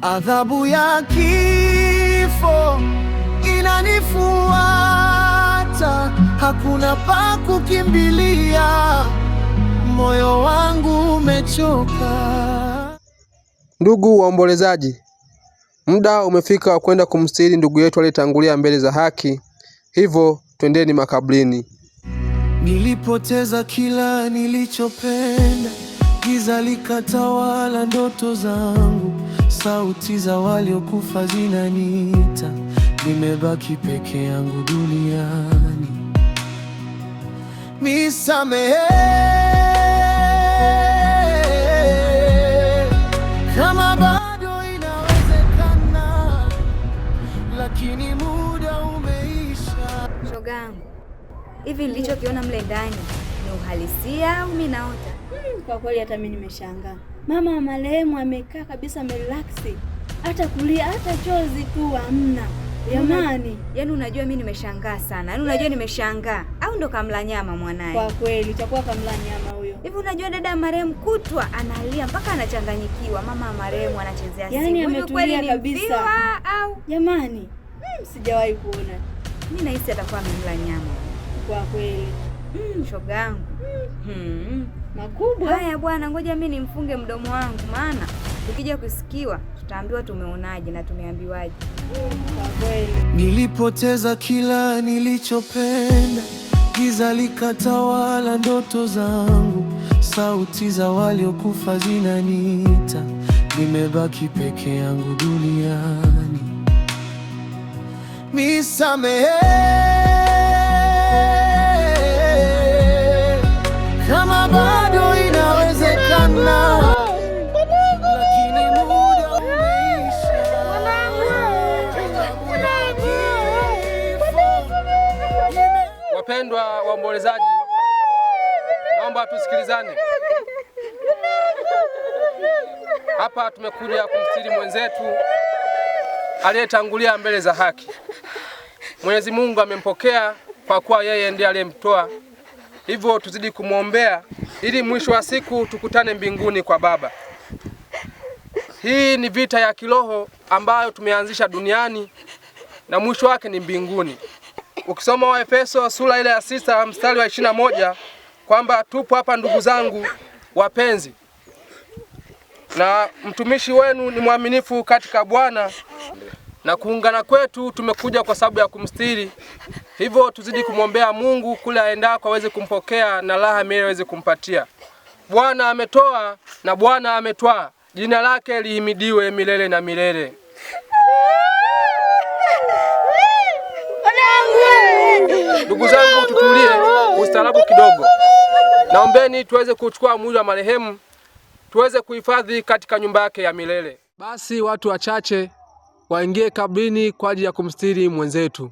Adhabu ya kifo inanifuata, hakuna pa kukimbilia, moyo wangu umechoka. Ndugu waombolezaji, muda umefika wa kwenda kumstiri ndugu yetu aliyetangulia mbele za haki, hivyo twendeni makaburini. Nilipoteza kila nilichopenda, giza likatawala ndoto zangu, sauti za waliokufa zinaniita, nimebaki peke yangu duniani. Nisamehe kama bado inawezekana, lakini muda umeisha. Shogangu, hivi nilichokiona mle ndani ni uhalisia au mimi naota? Kwa kweli hata mimi nimeshangaa. Mama wa marehemu amekaa kabisa amerelax, hata kulia hata chozi tu hamna. Jamani, yaani unajua mimi nimeshangaa sana. Yaani unajua nimeshangaa. Au ndo kamla nyama mwanae? Kwa kweli itakuwa kamla nyama huyo. Hivi unajua dada ya marehemu kutwa analia mpaka anachanganyikiwa. Mama wa marehemu anachezea simu. Yaani ametulia kabisa. Au jamani, sijawahi kuona. Mimi nahisi atakuwa amemla nyama. Kwa kweli. Shogangu. Makubwa. Haya bwana, ngoja mimi nimfunge mdomo wangu, maana tukija kusikiwa tutaambiwa tumeonaje na tumeambiwaje. Kwa kweli. Nilipoteza kila nilichopenda, giza likatawala ndoto zangu, sauti za waliokufa zinaniita, nimebaki peke yangu duniani. Nisamehe kama bado inawezekana, lakini muda umeisha. Wapendwa waombolezaji, naomba tusikilizane. Hapa tumekuja kumstiri mwenzetu aliyetangulia mbele za haki. Mwenyezi Mungu amempokea kwa kuwa yeye ndiye aliyemtoa. Hivyo tuzidi kumwombea ili mwisho wa siku tukutane mbinguni kwa Baba. Hii ni vita ya kiroho ambayo tumeanzisha duniani na mwisho wake ni mbinguni. Ukisoma Waefeso sura ile ya 6 mstari wa 21 kwamba tupo hapa ndugu zangu wapenzi, na mtumishi wenu ni mwaminifu katika Bwana, na kuungana kwetu tumekuja kwa sababu ya kumstiri. Hivyo tuzidi kumwombea Mungu kule aendako aweze kumpokea na raha milele aweze kumpatia. Bwana ametoa na Bwana ametwaa, jina lake lihimidiwe milele na milele. Ndugu zangu, tutulie, ustaarabu kidogo. Naombeni tuweze kuchukua mwili wa marehemu tuweze kuhifadhi katika nyumba yake ya milele. Basi watu wachache waingie kabrini kwa ajili ya kumstiri mwenzetu.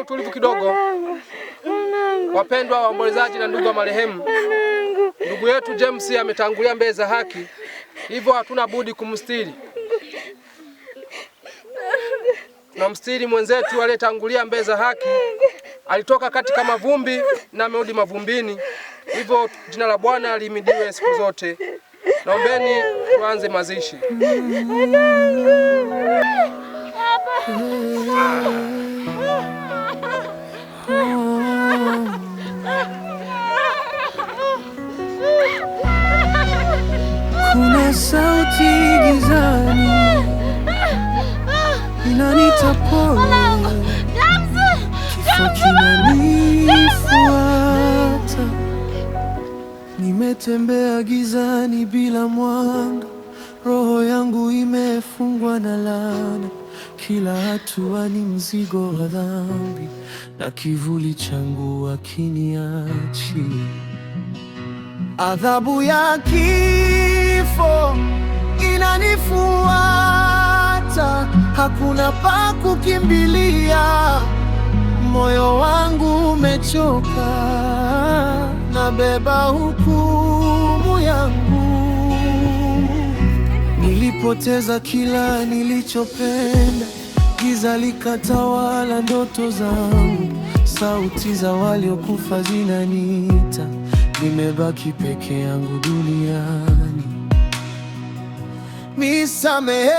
Utulivu kidogo. Wapendwa waombolezaji na ndugu wa marehemu, ndugu yetu James ametangulia mbele za haki, hivyo hatuna budi kumstiri. Tunamstiri mwenzetu aliyetangulia mbele za haki. Alitoka katika mavumbi na amerudi mavumbini, hivyo jina la Bwana lihimidiwe siku zote. Naombeni tuanze mazishi. Kuna sauti sauti gizani inanita pole, kifo kinanifuata. Nimetembea gizani bila mwanga, roho yangu imefungwa na laana. Kila hatua ni mzigo wa dhambi, na kivuli changu hakiniachi. Adhabu ya kifo inanifuata, hakuna pa kukimbilia. Moyo wangu umechoka, nabeba hukumu yangu. Nilipoteza kila nilichopenda, giza likatawala ndoto zangu. Sauti za waliokufa zinaniita, nimebaki peke yangu duniani. Nisamehe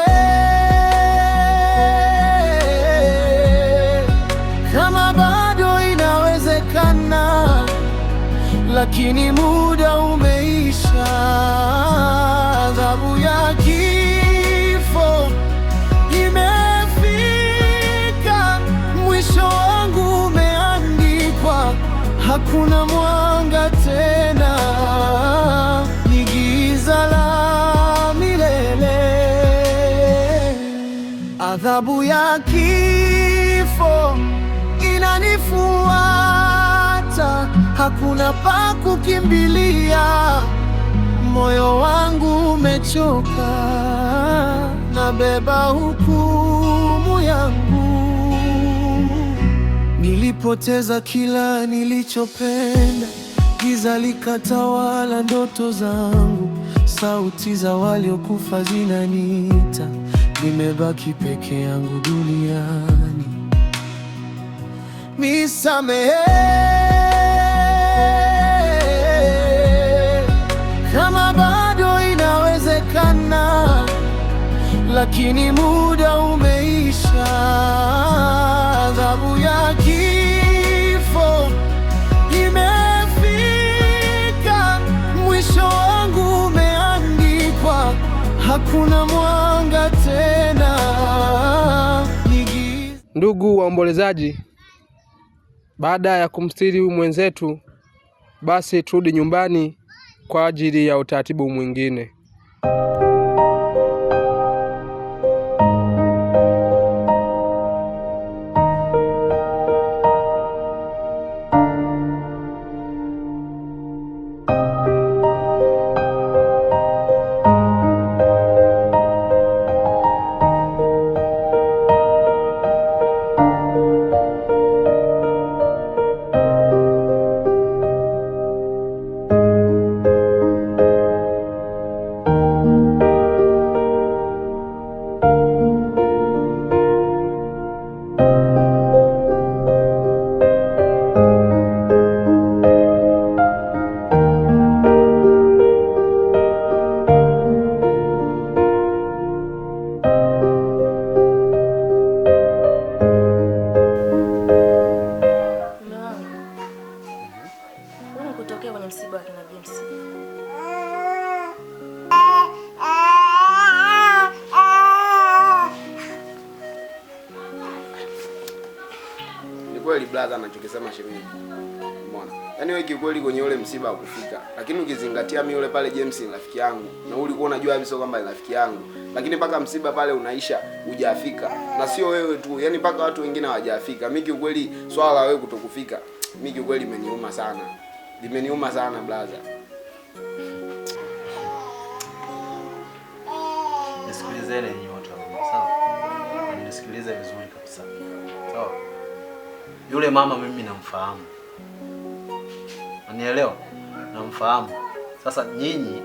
kama bado inawezekana, lakini muda umeisha. Adhabu ya kifo imefika, mwisho wangu umeandikwa. Hakuna mwanga tena, ni giza la milele. Adhabu ya kifo inanifuata, hakuna pa kukimbilia. Moyo wangu umechoka, nabeba hukumu yangu. Nilipoteza kila nilichopenda, giza likatawala ndoto zangu. Sauti za waliokufa zinaniita, nimebaki peke yangu duniani. Nisamehe kama bado inawezekana, lakini muda umeisha. Adhabu ya kifo imefika, mwisho wangu umeandikwa. Hakuna mwanga tena. Ndugu waombolezaji, baada ya kumstiri mwenzetu, basi turudi nyumbani kwa ajili ya utaratibu mwingine. Kweli brother anachokisema shemeji. Umeona? Yaani wewe kikweli kwenye ule msiba kufika. Lakini ukizingatia mimi yule pale James ni rafiki yangu. Na ulikuwa unajua kabisa kwamba ni rafiki yangu. Lakini mpaka msiba pale unaisha hujafika. Na sio wewe tu, yaani mpaka watu wengine hawajafika. Mimi kikweli swala la wewe kutokufika, mimi kikweli imeniuma sana. Limeniuma sana brother. Nisikilizeni nyinyi wote sawa? Nisikilize vizuri kabisa. Sawa? Yule mama mimi namfahamu. Unanielewa? Namfahamu. Sasa nyinyi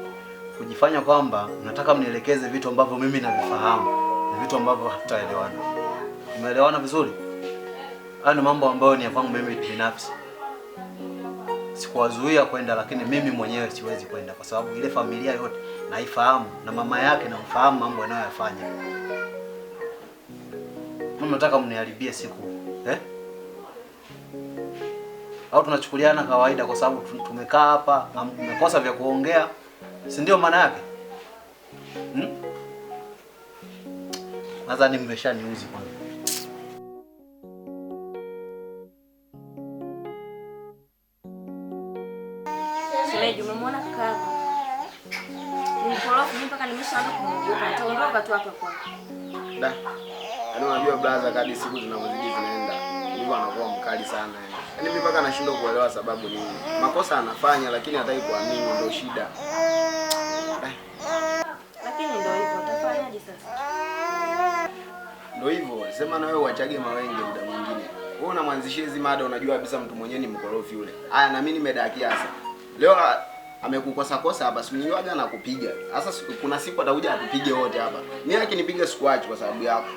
kujifanya kwamba mnataka mnielekeze vitu ambavyo mimi navifahamu, ni vitu ambavyo hatutaelewana. Umeelewana vizuri? Haya ni mambo ambayo ni ya kwangu mimi binafsi. Sikuwazuia kwenda, lakini mimi mwenyewe siwezi kwenda kwa sababu ile familia yote naifahamu na mama yake namfahamu mambo anayoyafanya. Mimi nataka mniharibie siku, Au tunachukuliana kawaida kwa sababu tumekaa hapa, mmekosa vya kuongea. Si ndio maana yake? Nadhani mmeshaniuzi kwanza. Shemeji, umemwona kaka? Nimkorofi mimi mpaka nimeshaanza kumwogopa. Ataondoka tu hapa kwa. Da. Yaani unajua brother, kadri siku zinavyozidi zinaenda, ndivyo anakuwa mkali sana yani. Yaani mimi mpaka nashindwa kuelewa sababu nini. Makosa anafanya lakini hataki kuamini, ndio shida. Lakini ndio hivyo, utafanyaje sasa? Ndio hivyo, sema na wewe uachage mawenge muda mwingine. Wewe unamwanzishia hizi mada, unajua kabisa mtu mwenyewe ni mkorofi yule. Haya na mimi nimedakia sasa. Leo amekukosa kosa hapa, si niwaga na kupiga. Sasa kuna siku atakuja atupige wote hapa. Mimi akinipiga sikuachi kwa sababu yako.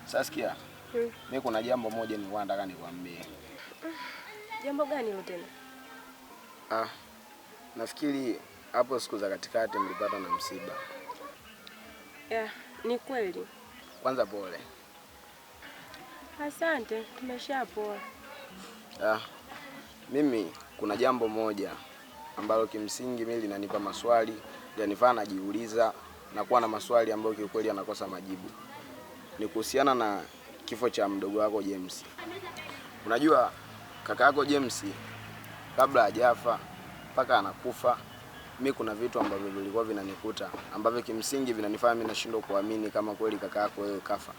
Saskia, mimi kuna jambo moja nilikuwa nataka nikwambie. Jambo gani hilo tena? Nafikiri hapo siku za katikati mlipata na msiba. Yeah, ni kweli. Kwanza pole. Asante, tumeshapoa. Mimi kuna jambo moja ambalo kimsingi mimi linanipa maswali, yanifanya najiuliza na kuwa na maswali ambayo kiukweli yanakosa majibu. Ni kuhusiana na kifo cha mdogo wako James. Unajua kaka yako James kabla hajafa mpaka anakufa, mimi kuna vitu ambavyo vilikuwa vinanikuta ambavyo kimsingi vinanifanya mimi nashindwa kuamini kama kweli kaka yako wewe kafa.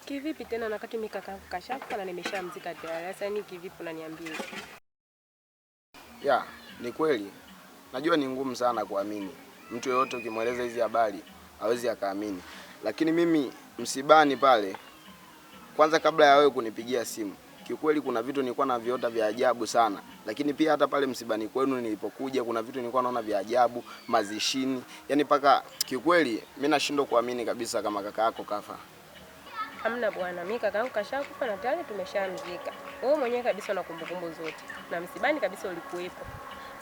Kivipi tena na wakati mimi kaka yangu kashafa na nimeshamzika tayari? Sasa ni kivipi unaniambia? Ni kweli. Najua ni ngumu sana kuamini. Mtu yeyote ukimweleza hizi habari hawezi akaamini. Lakini mimi msibani pale, kwanza kabla ya wewe kunipigia simu, kiukweli kuna vitu nilikuwa na viota vya ajabu sana. Lakini pia hata pale msibani kwenu nilipokuja kuna vitu nilikuwa naona vya ajabu, mazishini. Yaani paka kiukweli mimi nashindwa kuamini kabisa kama kaka yako kafa. Hamna bwana, mimi kaka yangu kashakufa na tayari tumeshamzika. Wewe mwenyewe kabisa una kumbukumbu zote. Na msibani kabisa ulikuwepo.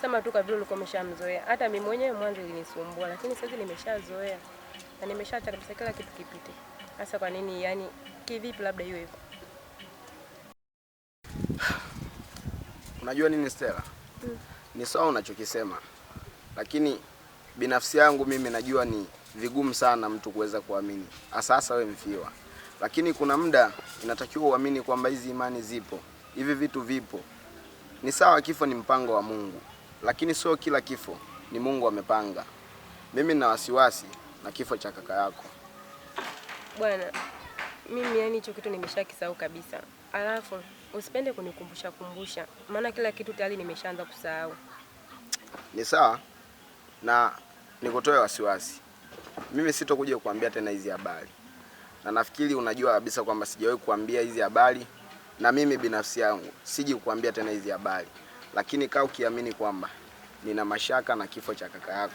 Sema tu kabla ulikuwa umeshamzoea. Hata mimi mwenyewe mwanzo ilinisumbua, lakini sasa nimeshazoea. Na nimeshaacha kabisa kila kitu kipite. Sasa kwa nini yani kivipi labda hiyo hivyo? Unajua nini Stella? Ni sawa unachokisema. Lakini binafsi yangu mimi najua ni vigumu sana mtu kuweza kuamini. Hasa wewe mfiwa. Lakini kuna muda inatakiwa uamini kwamba hizi imani zipo. Hivi vitu vipo. Ni sawa kifo ni mpango wa Mungu. Lakini sio kila kifo ni Mungu amepanga. Mimi nina wasiwasi na kifo cha kaka yako. Bwana, mimi yani hicho kitu nimeshakisahau kabisa. Alafu usipende kunikumbusha. Maana kila kitu tayari nimeshaanza kusahau. Ni sawa na nikutoe wasiwasi. Mimi sitokuja kukuambia tena hizi habari. Na nafikiri unajua kabisa kwamba sijawahi kukuambia hizi habari, na mimi binafsi yangu siji kukuambia tena hizi habari. Lakini kaa ukiamini kwamba nina mashaka na kifo cha kaka yako.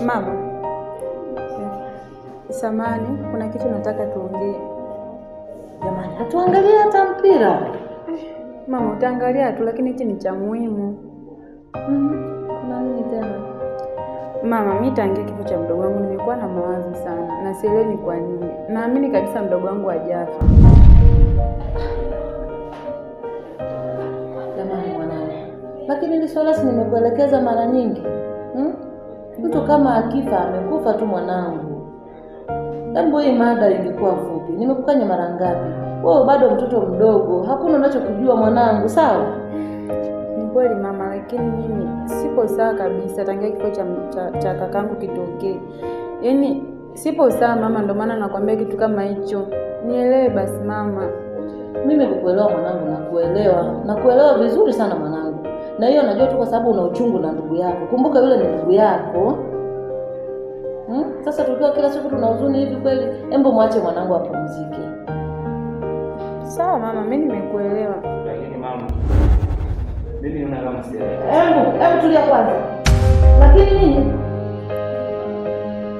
Mama, samani, kuna kitu nataka tuongee. Jamani, hatuangalie hata mpira. Mama, utaangalia tu, lakini hichi ni cha muhimu. Kuna nini tena? Mama, mimi tangia kifo cha mdogo wangu nimekuwa na mawazo sana na sielewi ni kwa nini. Naamini kabisa mdogo wangu hajafa. Jamani mwanangu, lakini hili swala si nimekuelekeza mara nyingi. Mtu kama akifa amekufa tu mwanangu. Jambo hii mada ilikuwa fupi. Nimekukanya mara ngapi? Wewe bado mtoto mdogo, hakuna unachokujua mwanangu, sawa? Ni kweli mama, lakini mimi sipo sawa kabisa tangia kifo cha kakangu kitokee. Yaani sipo sawa mama, ndio maana nakwambia kitu kama hicho. Nielewe basi mama. Mimi kukuelewa mwanangu, nakuelewa vizuri sana mwanangu. Na hiyo najua tu kwa sababu una uchungu na ndugu yako. Kumbuka yule ni ndugu yako. Sasa tukiwa kila siku tuna huzuni hivi kweli, hebu mwache mwanangu apumzike. Sawa mama, mimi nimekuelewa. Lakini mama, mimi naona kama sielewi. Hebu tulia kwanza. Lakini nini?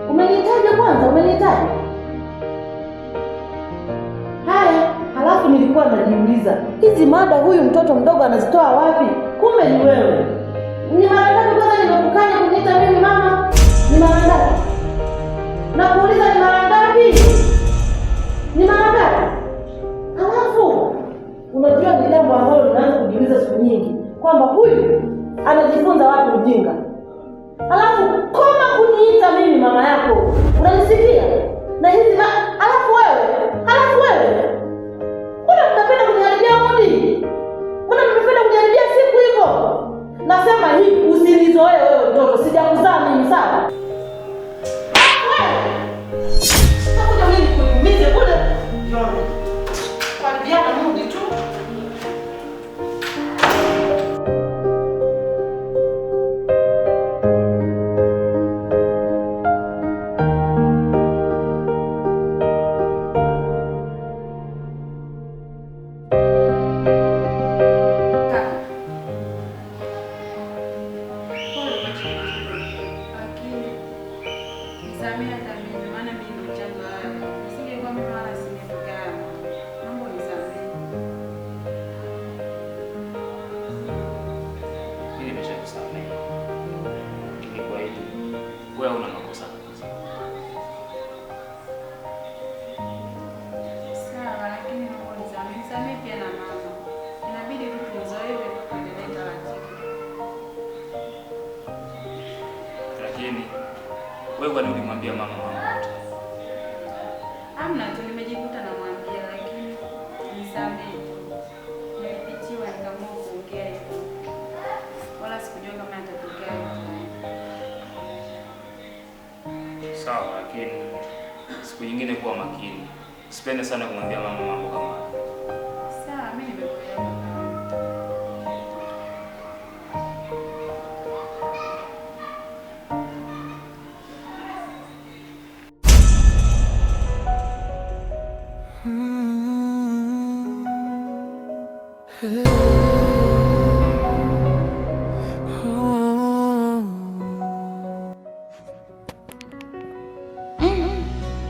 Umenihitaji kwanza, umenihitaji? Haya, halafu nilikuwa najiuliza, hizi mada huyu mtoto mdogo anazitoa wapi? Kumbe ni wewe. Ni mara ngapi kwanza nimekukanya kuniita mimi mama? Ni mara ngapi? Nakuuliza ni mara ngapi? Ni mara ngapi? Halafu unajua ni jambo ambalo tunaanza kujiuliza siku nyingi, kwamba huyu anajifunza wapi ujinga. Halafu koma kuniita mimi mama yako. Unanisikia? Na hizi halafu wewe mbona unapenda kuniharibia mudi? Mbona unapenda kuniharibia siku hivyo? Nasema hivi, usinizoee wewe mtoto, sijakuzaa mimi, sawa? Nakuja mimi kuumize kule. Yoni. Kwa mudi tu. Wewe una makosa kabisa. Sawa, lakini nisamehe pia na mama. Inabidi tu tuzoee kuendelea taratibu. Lakini wewe kwani ulimwambia mama yote? Hamna tu, nimejikuta namwambia, lakini nisamehe. Nilipitiwa nikaamua kuongea hivyo. Wala sikujua kama atatokea hivyo. Sawa, lakini siku nyingine kuwa makini. Usipende sana kumwambia mama mambo kama hayo. Sawa, mimi nimekuelewa.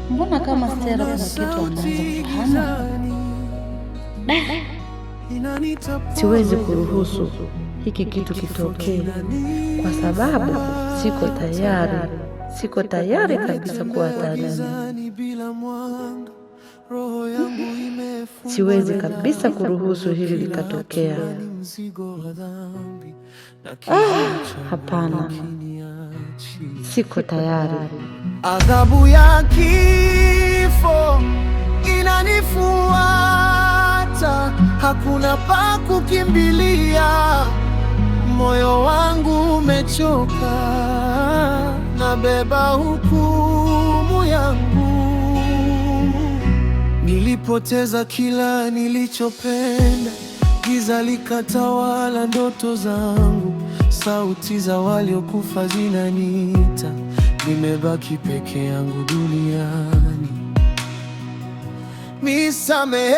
Mbona kama Stella kuna kitu anaanza kufahamu? Siwezi kuruhusu hiki kitu kitokee kwa sababu siko tayari kabisa kuwa hatarini. Siwezi kabisa kuruhusu hili likatokea. Hapana. Siko tayari. Adhabu ya kifo inanifuata, hakuna pa kukimbilia. Moyo wangu umechoka, nabeba hukumu yangu. Nilipoteza kila nilichopenda, giza likatawala ndoto zangu. Sauti za waliokufa zinaniita, nimebaki peke yangu duniani. Nisamehe